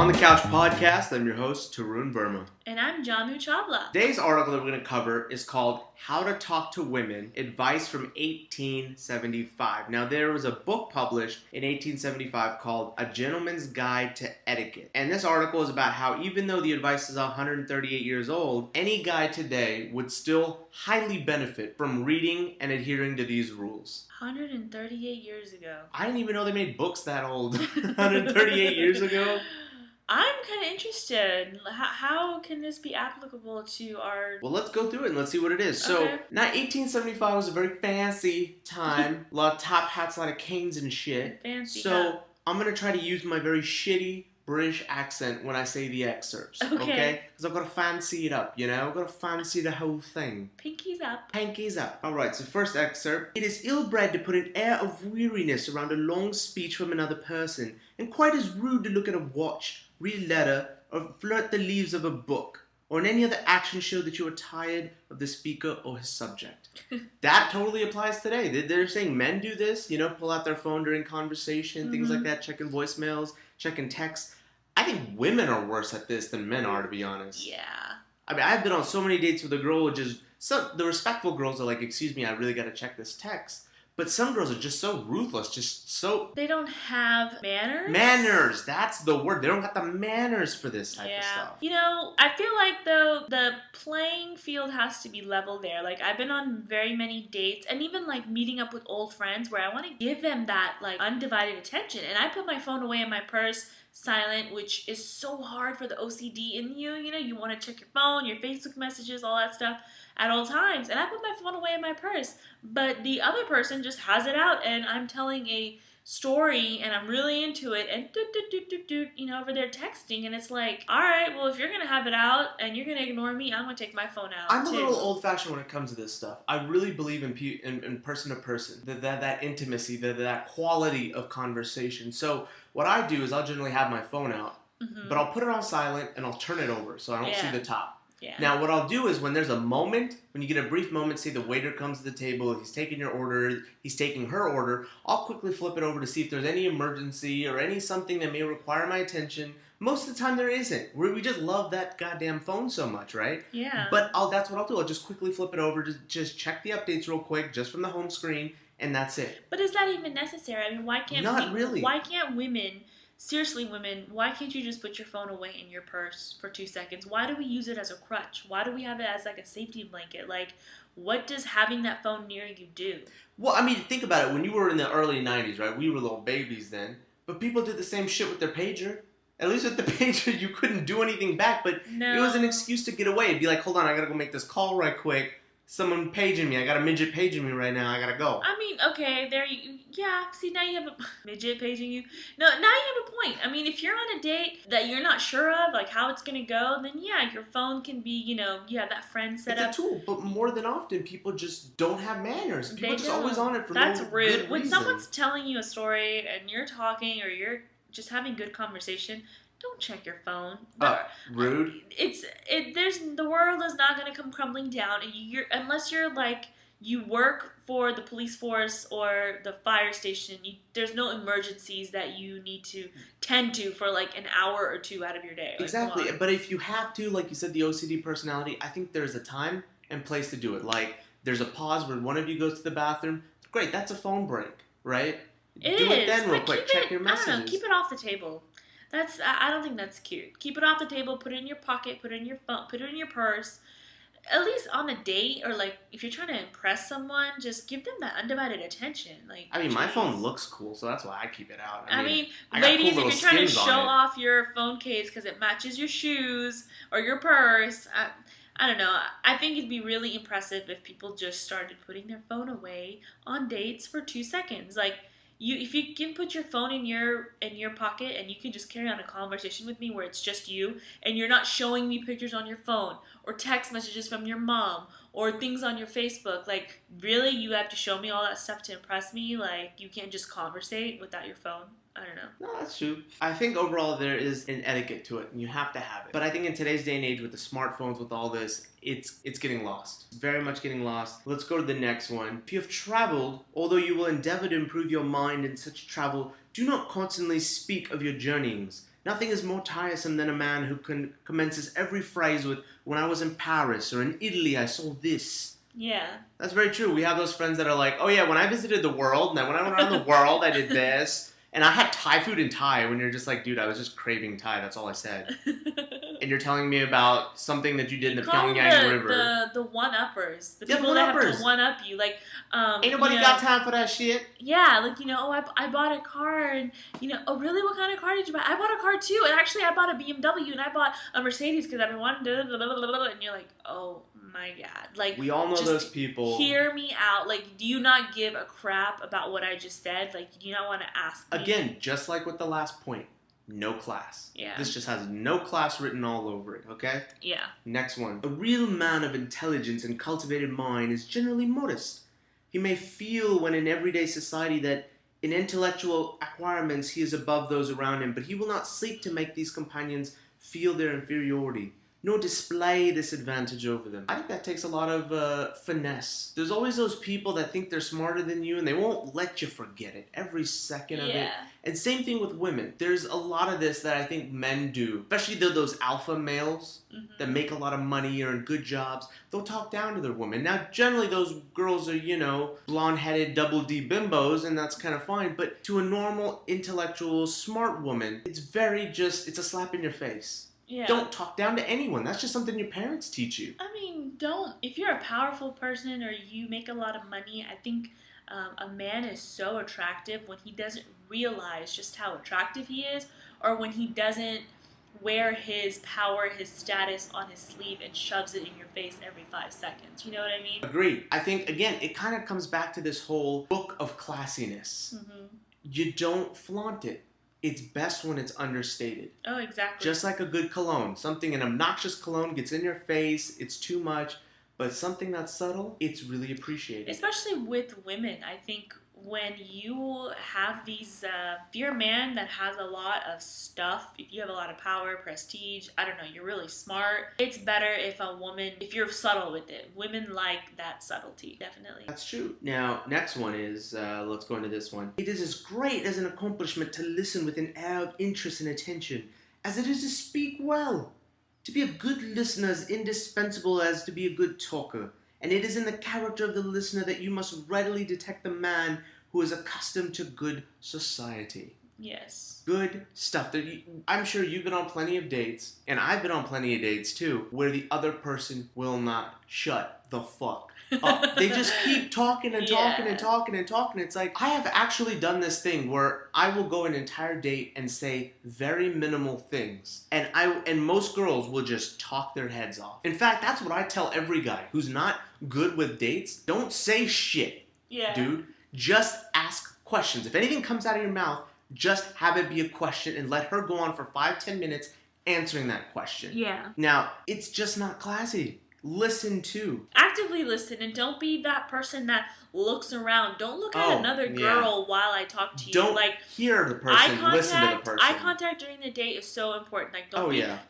On the Couch Podcast, I'm your host, Tarun Verma. And I'm Janu Chabla. Today's article that we're going to cover is called How to Talk to Women, Advice from 1875. Now, there was a book published in 1875 called A Gentleman's Guide to Etiquette. And this article is about how even though the advice is 138 years old, any guy today would still highly benefit from reading and adhering to these rules. 138 years ago. I didn't even know they made books that old. 138 years ago? I'm kind of interested. How can this be applicable to our... Well, let's go through it and let's see what it is. So, now 1875 was a very fancy time. A lot of top hats, a lot of canes and shit. Fancy, So, I'm going to try to use my very shitty British accent when I say the excerpts. Okay? Because I've got to fancy it up, you know? I've got to fancy the whole thing. Pinkies up. Pinkies up. Alright, so first excerpt. It is ill-bred to put an air of weariness around a long speech from another person, and quite as rude to look at a watch, read a letter, or flirt the leaves of a book, or in any other action show that you are tired of the speaker or his subject. That totally applies today. They're saying men do this, you know, pull out their phone during conversation, things like that, checking voicemails, checking texts. I think women are worse at this than men are, to be honest. Yeah. I mean, I've been on so many dates with a girl, the respectful girls are like, excuse me, I really got to check this text. But some girls are just so ruthless, just so... They don't have manners? Manners! That's the word. They don't got the manners for this type of stuff. You know, I feel like, though, the playing field has to be level there. Like, I've been on very many dates, and even, like, meeting up with old friends where I want to give them that, like, undivided attention. And I put my phone away in my purse, silent, which is so hard for the OCD in you. You know, you want to check your phone, your Facebook messages, all that stuff at all times. And I put my phone away in my purse. But the other person just has it out, and I'm telling a story, and I'm really into it, and you know, over there texting, and it's like, all right, well, if you're going to have it out, and you're going to ignore me, I'm going to take my phone out, I'm a little old-fashioned when it comes to this stuff. I really believe in person-to-person, that intimacy, that quality of conversation. So what I do is I'll generally have my phone out, but I'll put it on silent, and I'll turn it over so I don't see the top. Yeah. Now, what I'll do is when there's a moment, when you get a brief moment, say the waiter comes to the table, he's taking your order, he's taking her order, I'll quickly flip it over to see if there's any emergency or something that may require my attention. Most of the time there isn't. We just love that goddamn phone so much, right? Yeah. But that's what I'll do. I'll just quickly flip it over, just check the updates real quick, just from the home screen, and that's it. But is that even necessary? I mean, why can't really. Why can't women... Seriously, women, why can't you just put your phone away in your purse for 2 seconds? Why do we use it as a crutch? Why do we have it as like a safety blanket? Like, what does having that phone near you do? Well, I mean, think about it. When you were in the early 90s, right? We were little babies then. But people did the same shit with their pager. At least with the pager, you couldn't do anything back. But it was an excuse to get away. It'd be like, hold on, I gotta go make this call right quick. Someone paging me. I got a midget paging me right now. I gotta go. I mean, okay, see, now you have a midget paging you. No, now you have a point. I mean, if you're on a date that you're not sure of, like how it's gonna go, then yeah, your phone can be, you know, you have that friend set up. It's a tool, but more than often, people just don't have manners. People are just always on it for That's no rude. good When reason. someone's telling you a story and you're talking or you're just having good conversation, don't check your phone. Rude. The world is not going to come crumbling down, and unless you're like you work for the police force or the fire station. There's no emergencies that you need to tend to for like an hour or two out of your day. Like, exactly, but if you have to, like you said, the OCD personality, I think there's a time and place to do it. Like there's a pause where one of you goes to the bathroom. Great, that's a phone break, right? Do it then real quick. Check your messages. I don't know. Keep it off the table. I don't think that's cute. Keep it off the table. Put it in your pocket. Put it in your phone. Put it in your purse. At least on a date, or like if you're trying to impress someone, just give them that undivided attention. Like, I mean, my phone looks cool, so that's why I keep it out. I mean ladies, cool if you're trying to show off your phone case because it matches your shoes or your purse, I don't know. I think it'd be really impressive if people just started putting their phone away on dates for 2 seconds. Like, if you can put your phone in your pocket and you can just carry on a conversation with me where it's just you and you're not showing me pictures on your phone or text messages from your mom or things on your Facebook. Like, really, you have to show me all that stuff to impress me? Like, you can't just conversate without your phone? I don't know. No, that's true. I think overall there is an etiquette to it, and you have to have it. But I think in today's day and age with the smartphones, with all this, it's getting lost. It's very much getting lost. Let's go to the next one. If you have traveled, although you will endeavor to improve your mind in such travel, do not constantly speak of your journeyings. Nothing is more tiresome than a man who commences every phrase with, when I was in Paris or in Italy, I saw this. Yeah. That's very true. We have those friends that are like, oh yeah, when I visited the world, and then when I went around the world, I did this. And I had Thai food in Thai, when you're just like, dude, I was just craving Thai. That's all I said. And you're telling me about something that you did in the Pyongyang River. The one-uppers. The Yeah, people that one-uppers. have to one-up you. Like, Ain't nobody got time for that shit. Yeah, like, I bought a car, and, oh, really? What kind of car did you buy? I bought a car, too. And actually, I bought a BMW, and I bought a Mercedes because I've been wanting to, and you're like, oh, my God. Like, we all know those people. Hear me out. Like, do you not give a crap about what I just said? Like, do you not want to ask me? Again, just like with the last point, no class. Yeah. This just has no class written all over it, okay? Yeah. Next one. A real man of intelligence and cultivated mind is generally modest. He may feel when in everyday society that in intellectual acquirements he is above those around him, but he will not seek to make these companions feel their inferiority, nor display this advantage over them. I think that takes a lot of finesse. There's always those people that think they're smarter than you, and they won't let you forget it every second of it. And same thing with women. There's a lot of this that I think men do, especially those alpha males that make a lot of money or in good jobs. They'll talk down to their women. Now, generally those girls are, blonde-headed double D bimbos, and that's kind of fine. But to a normal, intellectual, smart woman, it's a slap in your face. Yeah. Don't talk down to anyone. That's just something your parents teach you. I mean, if you're a powerful person or you make a lot of money, I think a man is so attractive when he doesn't realize just how attractive he is, or when he doesn't wear his power, his status on his sleeve and shoves it in your face every 5 seconds. You know what I mean? Agreed. I think, again, it kind of comes back to this whole book of classiness. You don't flaunt it. It's best when it's understated. Oh, exactly. Just like a good cologne. An obnoxious cologne gets in your face, it's too much, but something that's subtle, it's really appreciated. Especially with women, I think when you have these, if you're a man that has a lot of stuff, if you have a lot of power, prestige, I don't know, you're really smart, it's better if you're subtle with it. Women like that subtlety, definitely. That's true. Now, next one is, let's go into this one. It is as great as an accomplishment to listen with an air of interest and attention as it is to speak well. To be a good listener is indispensable as to be a good talker. And it is in the character of the listener that you must readily detect the man who is accustomed to good society. Yes. Good stuff. I'm sure you've been on plenty of dates, and I've been on plenty of dates too, where the other person will not shut the fuck up. They just keep talking and talking and talking and talking. It's like, I have actually done this thing where I will go an entire date and say very minimal things. And most girls will just talk their heads off. In fact, that's what I tell every guy who's not good with dates. Don't say shit, dude. Just ask questions. If anything comes out of your mouth, just have it be a question and let her go on for 5-10 minutes answering that question. Yeah. Now, it's just not classy. Listen to. Actively listen, and don't be that person that looks around. Don't look at another girl while I talk to you. Don't hear the person, listen to the person. Eye contact during the date is so important. Like,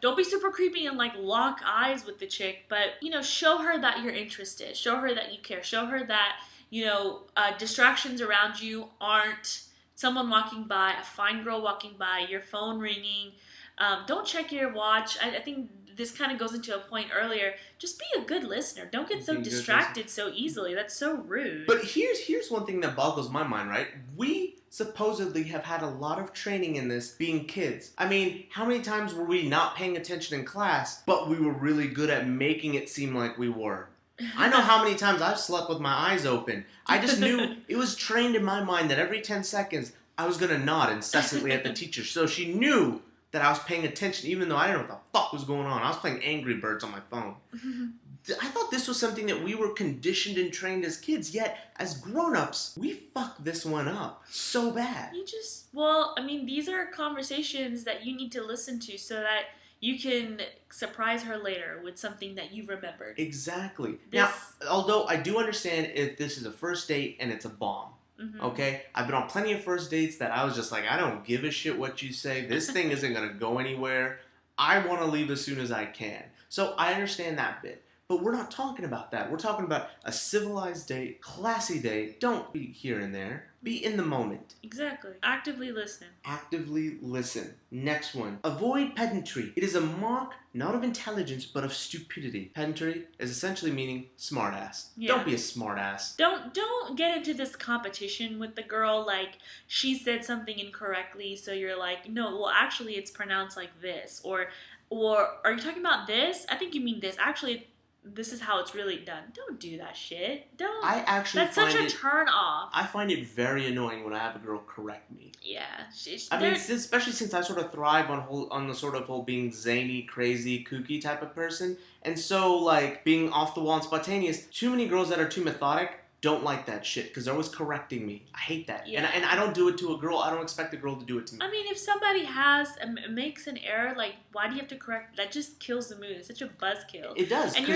don't be super creepy and lock eyes with the chick, but show her that you're interested. Show her that you care. Show her that distractions around you aren't someone walking by, a fine girl walking by, your phone ringing. Don't check your watch. I think this kind of goes into a point earlier. Just be a good listener. Don't get so distracted so easily. That's so rude. But here's one thing that boggles my mind, right? We supposedly have had a lot of training in this being kids. I mean, how many times were we not paying attention in class, but we were really good at making it seem like we were? I know how many times I've slept with my eyes open. I just knew, it was trained in my mind that every 10 seconds I was going to nod incessantly at the teacher. So she knew that I was paying attention even though I didn't know what the fuck was going on. I was playing Angry Birds on my phone. I thought this was something that we were conditioned and trained as kids, yet as grown-ups, we fucked this one up so bad. These are conversations that you need to listen to so that you can surprise her later with something that you remembered. Exactly. Now, although I do understand if this is a first date and it's a bomb, okay? I've been on plenty of first dates that I was just like, I don't give a shit what you say. This thing isn't going to go anywhere. I want to leave as soon as I can. So I understand that bit. But we're not talking about that. We're talking about a civilized date, classy date. Don't be here and there. Be in the moment. Exactly. Actively listen. Actively listen. Next one. Avoid pedantry. It is a mark not of intelligence, but of stupidity. Pedantry is essentially meaning smartass. Yeah. Don't be a smartass. Don't get into this competition with the girl, like, she said something incorrectly, so you're like, no, well, actually, it's pronounced like this. Or are you talking about this? I think you mean this. Actually, this is how it's really done. Don't do that shit. Don't. I actually That's such a turn off. I find it very annoying when I have a girl correct me. Yeah. I mean, especially since I sort of thrive on the sort of whole being zany, crazy, kooky type of person. And so, like, being off the wall and spontaneous, too many girls that are too methodic don't like that shit because they're always correcting me. I hate that. Yeah. And I don't do it to a girl. I don't expect a girl to do it to me. I mean, if somebody makes an error, like, why do you have to correct? That just kills the mood. It's such a buzzkill. It does. And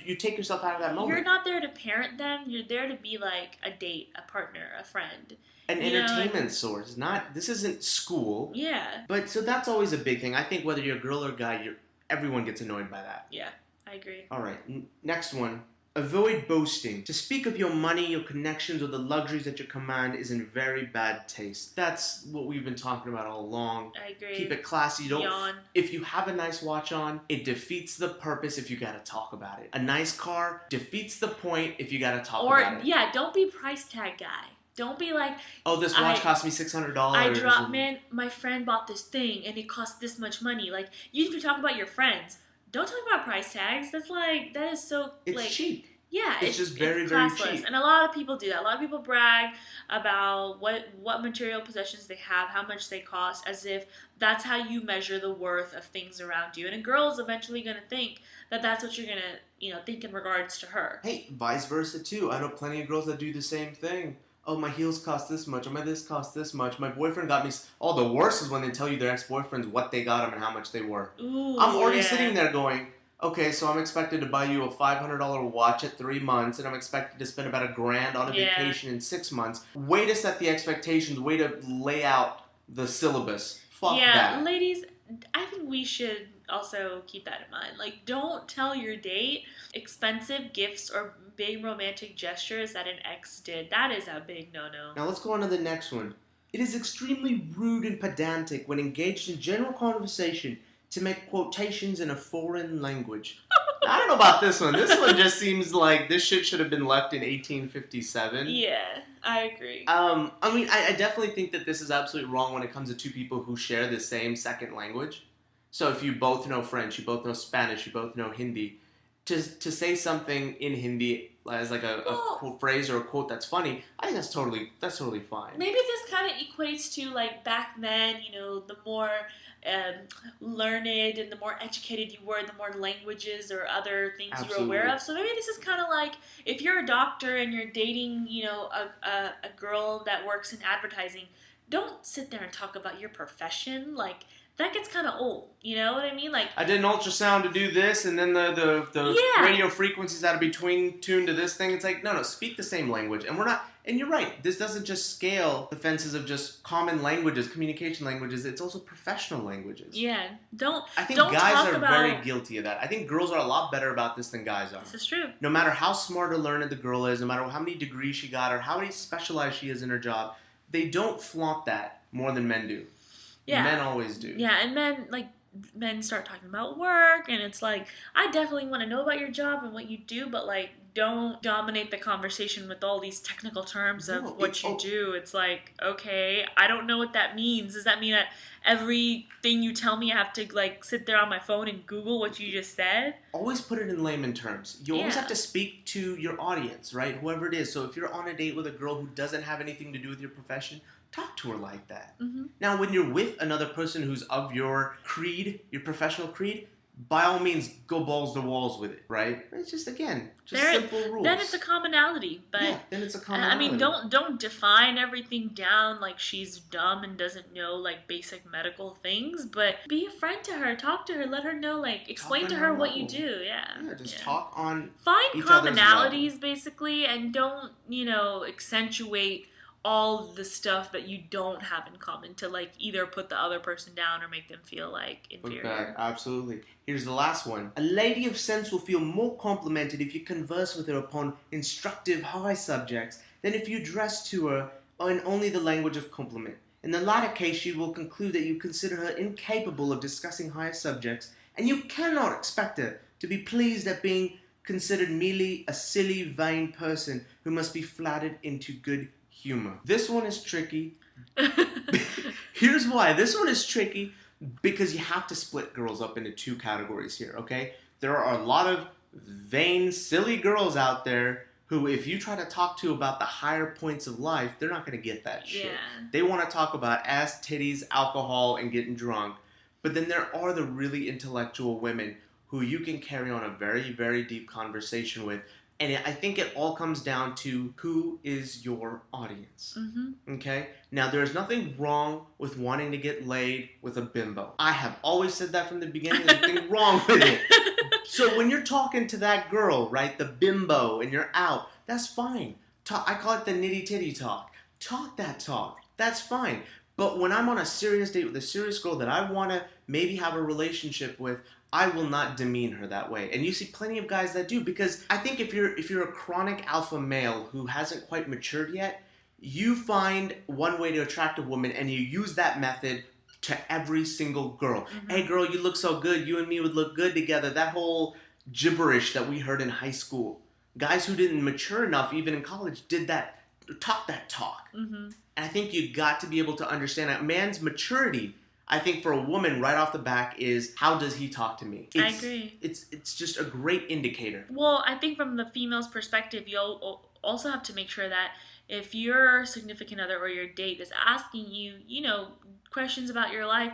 you take yourself out of that moment. You're not there to parent them. You're there to be like a date, a partner, a friend. An entertainment source. This isn't school. Yeah. But so that's always a big thing. I think whether you're a girl or a guy, everyone gets annoyed by that. Yeah, I agree. All right. Next one. Avoid boasting. To speak of your money, your connections, or the luxuries at your command is in very bad taste. That's what we've been talking about all along. I agree. Keep it classy. Yawn. If you have a nice watch on, it defeats the purpose if you gotta talk about it. A nice car defeats the point if you gotta talk about it. Yeah, don't be price tag guy. Don't be like, oh, this watch cost me $600. Man, my friend bought this thing and it cost this much money. Like, you need to talk about your friends. Don't talk about price tags. That is so, it's cheap. Yeah, it's just very, very cheap. And a lot of people do that. A lot of people brag about what material possessions they have, how much they cost, as if that's how you measure the worth of things around you. And a girl's eventually going to think that that's what you're going to, think in regards to her. Hey, vice versa too. I know plenty of girls that do the same thing. Oh, my heels cost this much. Oh, my this cost this much. My boyfriend got me... Oh, the worst is when they tell you their ex-boyfriends what they got them and how much they were. Ooh, I'm already sitting there going, okay, so I'm expected to buy you a $500 watch at 3 months, and I'm expected to spend about $1,000 on a vacation in 6 months. Way to set the expectations. Way to lay out the syllabus. Fuck that. Yeah, ladies, I think we should also keep that in mind. Like, don't tell your date expensive gifts or big romantic gestures that an ex did. That is a big no-no. Now let's go on to the next one. It is extremely rude and pedantic when engaged in general conversation to make quotations in a foreign language. I don't know about this one. This one just seems like this shit should have been left in 1857. Yeah, I agree. I definitely think that this is absolutely wrong when it comes to two people who share the same second language. So if you both know French, you both know Spanish, you both know Hindi, to say something in Hindi as like a quote phrase or a quote that's funny, I think that's totally fine. Maybe this kind of equates to like back then, the more learned and the more educated you were, the more languages or other things you were aware of. So maybe this is kind of like if you're a doctor and you're dating, a girl that works in advertising, don't sit there and talk about your profession. Like, that gets kind of old, you know what I mean? Like, I did an ultrasound to do this, and then the radio frequencies that are between tuned to this thing. It's like, no, speak the same language. And we're not, and you're right, this doesn't just scale the fences of just common languages, communication languages, it's also professional languages. Yeah, I think guys are very guilty of that. I think girls are a lot better about this than guys are. This is true. No matter how smart or learned the girl is, no matter how many degrees she got or how many specialized she is in her job, they don't flaunt that more than men do. Yeah. Men always do. Yeah, and men start talking about work, and it's like, I definitely want to know about your job and what you do, but like, don't dominate the conversation with all these technical terms of what you do. It's like, okay, I don't know what that means. Does that mean that everything you tell me I have to like sit there on my phone and Google what you just said? Always put it in layman terms. You always have to speak to your audience, right? Whoever it is. So if you're on a date with a girl who doesn't have anything to do with your profession, talk to her like that. Mm-hmm. Now, when you're with another person who's of your creed, your professional creed, by all means, go balls to walls with it, right? It's just, again, simple rules. Then it's a commonality. But yeah, then it's a commonality. I mean, don't define everything down like she's dumb and doesn't know, like, basic medical things, but be a friend to her, talk to her, let her know, like, explain to her what you do, Yeah, just talk on Find each commonalities, basically, and don't, accentuate all the stuff that you don't have in common to like either put the other person down or make them feel like inferior. Okay, absolutely. Here's the last one. A lady of sense will feel more complimented if you converse with her upon instructive high subjects than if you address to her in only the language of compliment. In the latter case, she will conclude that you consider her incapable of discussing higher subjects, and you cannot expect her to be pleased at being considered merely a silly, vain person who must be flattered into good humor. This one is tricky. Here's why. This one is tricky because you have to split girls up into two categories here, okay? There are a lot of vain, silly girls out there who, if you try to talk to about the higher points of life, they're not going to get that shit. Yeah. They want to talk about ass, titties, alcohol, and getting drunk. But then there are the really intellectual women who you can carry on a very, very deep conversation with. And I think it all comes down to who is your audience. Mm-hmm. Okay? Now, there's nothing wrong with wanting to get laid with a bimbo. I have always said that from the beginning. There's nothing wrong with it. So when you're talking to that girl, right, the bimbo, and you're out, that's fine. I call it the nitty-titty talk. Talk that talk. That's fine. But when I'm on a serious date with a serious girl that I want to maybe have a relationship with, I will not demean her that way. And you see plenty of guys that do, because I think if you're a chronic alpha male who hasn't quite matured yet, you find one way to attract a woman and you use that method to every single girl. Mm-hmm. Hey girl, you look so good. You and me would look good together. That whole gibberish that we heard in high school. Guys who didn't mature enough, even in college, did that, talk that talk. Mm-hmm. And I think you got to be able to understand that man's maturity, I think for a woman right off the back, is how does he talk to me? I agree. It's just a great indicator. Well, I think from the female's perspective, you'll also have to make sure that if your significant other or your date is asking you, questions about your life,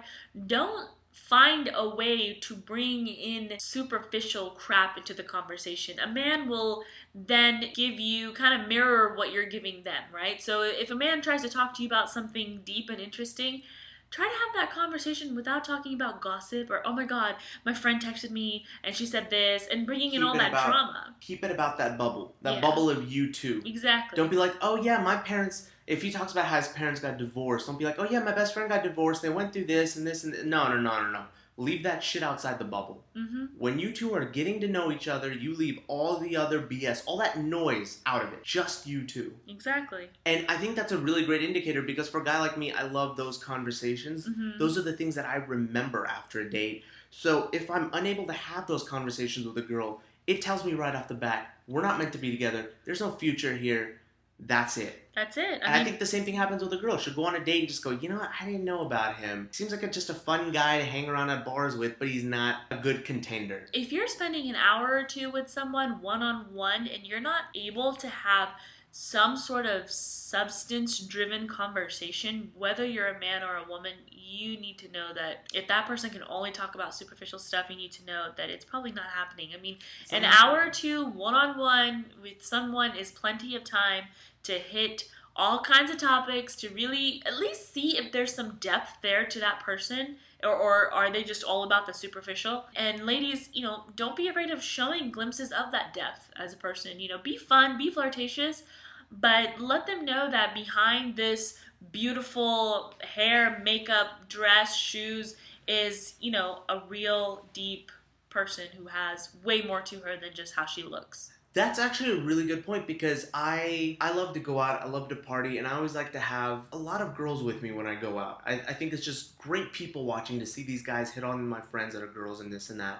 don't find a way to bring in superficial crap into the conversation. A man will then give you, kind of mirror what you're giving them, right? So if a man tries to talk to you about something deep and interesting, try to have that conversation without talking about gossip or, oh my God, my friend texted me and she said this, and bringing in all that drama. Keep it about that bubble. That bubble of you two. Exactly. Don't be like, oh yeah, my parents, if he talks about how his parents got divorced, don't be like, oh yeah, my best friend got divorced, they went through this and this and this. No. Leave that shit outside the bubble. Mm-hmm. When you two are getting to know each other, you leave all the other BS, all that noise out of it. Just you two. Exactly. And I think that's a really great indicator, because for a guy like me, I love those conversations. Mm-hmm. Those are the things that I remember after a date. So if I'm unable to have those conversations with a girl, it tells me right off the bat, we're not meant to be together. There's no future here. That's it. That's it. I think the same thing happens with a girl. She'll go on a date and just go, you know what, I didn't know about him. Seems like just a fun guy to hang around at bars with, but he's not a good contender. If you're spending an hour or two with someone one-on-one and you're not able to have some sort of substance-driven conversation, whether you're a man or a woman, you need to know that if that person can only talk about superficial stuff, you need to know that it's probably not happening. I mean, an hour or two one-on-one with someone is plenty of time to hit all kinds of topics, to really at least see if there's some depth there to that person, or are they just all about the superficial. And ladies, don't be afraid of showing glimpses of that depth as a person. Be fun, be flirtatious, but let them know that behind this beautiful hair, makeup, dress, shoes is, a real deep person who has way more to her than just how she looks. That's actually a really good point, because I love to go out, I love to party, and I always like to have a lot of girls with me when I go out. I think it's just great people watching to see these guys hit on my friends that are girls and this and that.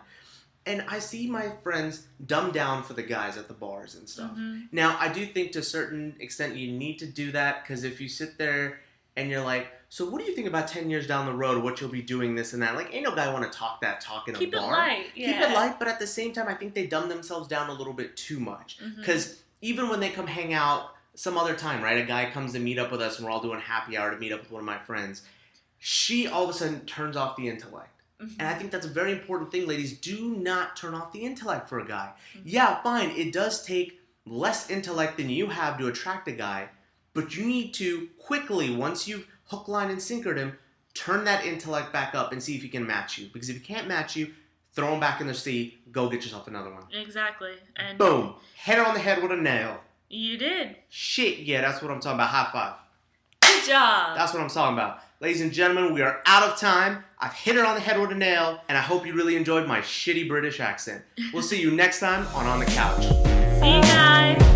And I see my friends dumb down for the guys at the bars and stuff. Mm-hmm. Now, I do think to a certain extent you need to do that, because if you sit there and you're like, so what do you think about 10 years down the road, what you'll be doing, this and that? Like, ain't no guy want to talk that talk in a bar. Keep it light, yeah. Keep it light, but at the same time, I think they dumb themselves down a little bit too much. Because even when they come hang out some other time, right, a guy comes to meet up with us and we're all doing happy hour to meet up with one of my friends, she all of a sudden turns off the intellect. And I think that's a very important thing, ladies. Do not turn off the intellect for a guy. Yeah, fine, it does take less intellect than you have to attract a guy, but you need to quickly, once you've hook, line, and sinkered him, turn that intellect back up and see if he can match you. Because if he can't match you, throw him back in the sea, go get yourself another one. Exactly. And boom. Hit her on the head with a nail. You did. Shit, yeah, that's what I'm talking about. High five. Good job. That's what I'm talking about. Ladies and gentlemen, we are out of time. I've hit it on the head with a nail, and I hope you really enjoyed my shitty British accent. We'll see you next time on the Couch. See you guys.